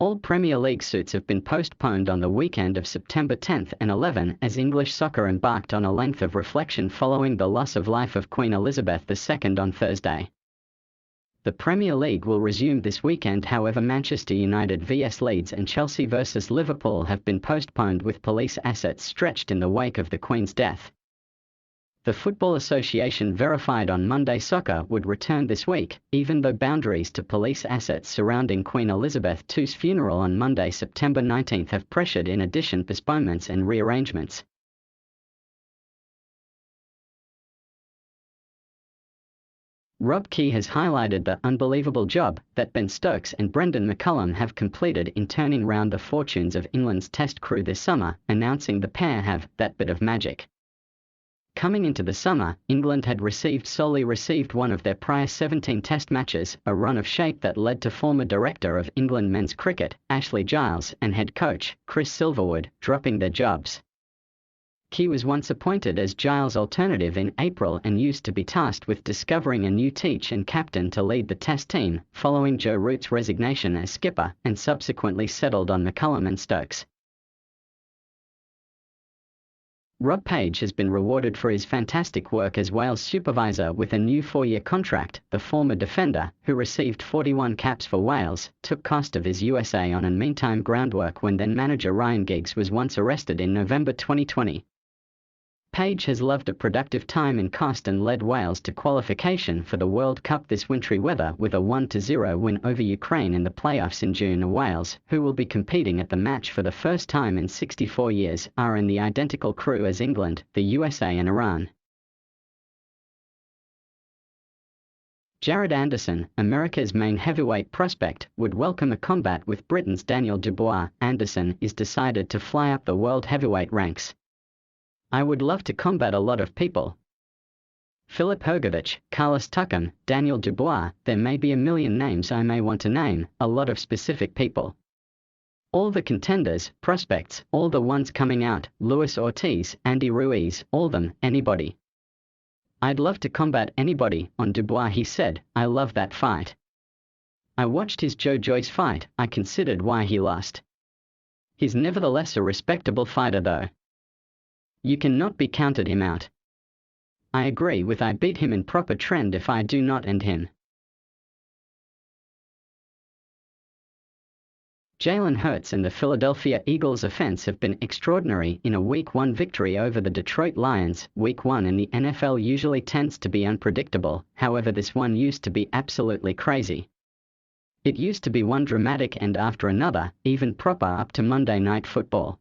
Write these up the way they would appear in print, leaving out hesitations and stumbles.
All Premier League suits have been postponed on the weekend of September 10 and 11 as English soccer embarked on a length of reflection following the loss of life of Queen Elizabeth II on Thursday. The Premier League will resume this weekend, however Manchester United vs Leeds and Chelsea vs Liverpool have been postponed with police assets stretched in the wake of the Queen's death. The Football Association verified on Monday soccer would return this week, even though boundaries to police assets surrounding Queen Elizabeth II's funeral on Monday, September 19 have pressured in addition postponements and rearrangements. Rob Key has highlighted the unbelievable job that Stokes and Brendon McCullum have completed in turning round the fortunes of England's Test crew this summer, announcing the pair have that bit of magic. Coming into the summer, England had solely received one of their prior 17 Test matches, a run of shape that led to former director of England men's cricket, Ashley Giles, and head coach, Chris Silverwood, dropping their jobs. Key was once appointed as Giles' alternative in April and used to be tasked with discovering a new teach and captain to lead the Test team, following Joe Root's resignation as skipper, and subsequently settled on McCullum and Stokes. Rob Page has been rewarded for his fantastic work as Wales supervisor with a new 4-year contract. The former defender, who received 41 caps for Wales, took cost of his USA on and meantime groundwork when then manager Ryan Giggs was once arrested in November 2020. Page has loved a productive time in cost and led Wales to qualification for the World Cup this wintry weather with a 1-0 win over Ukraine in the playoffs in June. Wales, who will be competing at the match for the first time in 64 years, are in the identical crew as England, the USA and Iran. Jared Anderson, America's main heavyweight prospect, would welcome a combat with Britain's Daniel Dubois. Anderson is decided to fly up the world heavyweight ranks. I would love to combat a lot of people. Filip Hrgović, Carlos Takam, Daniel Dubois, there may be a million names I may want to name, a lot of specific people. All the contenders, prospects, all the ones coming out, Luis Ortiz, Andy Ruiz, all them, anybody. I'd love to combat anybody. On Dubois he said, I love that fight. I watched his Joe Joyce fight, I considered why he lost. He's nevertheless a respectable fighter though. You cannot be counted him out. I agree with I beat him in proper trend if I do not end him. Jalen Hurts and the Philadelphia Eagles offense have been extraordinary in a Week 1 victory over the Detroit Lions. Week 1 in the NFL usually tends to be unpredictable, however this one used to be absolutely crazy. It used to be one dramatic end after another, even proper up to Monday Night Football.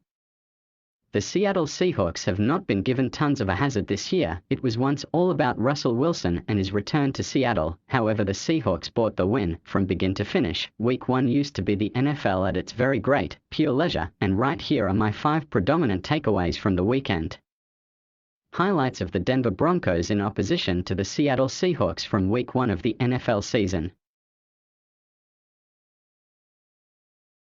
The Seattle Seahawks have not been given tons of a hazard this year. It was once all about Russell Wilson and his return to Seattle, however the Seahawks bought the win from begin to finish. Week 1 used to be the NFL at its very great, pure leisure, and right here are my 5 predominant takeaways from the weekend. Highlights of the Denver Broncos in opposition to the Seattle Seahawks from Week 1 of the NFL season.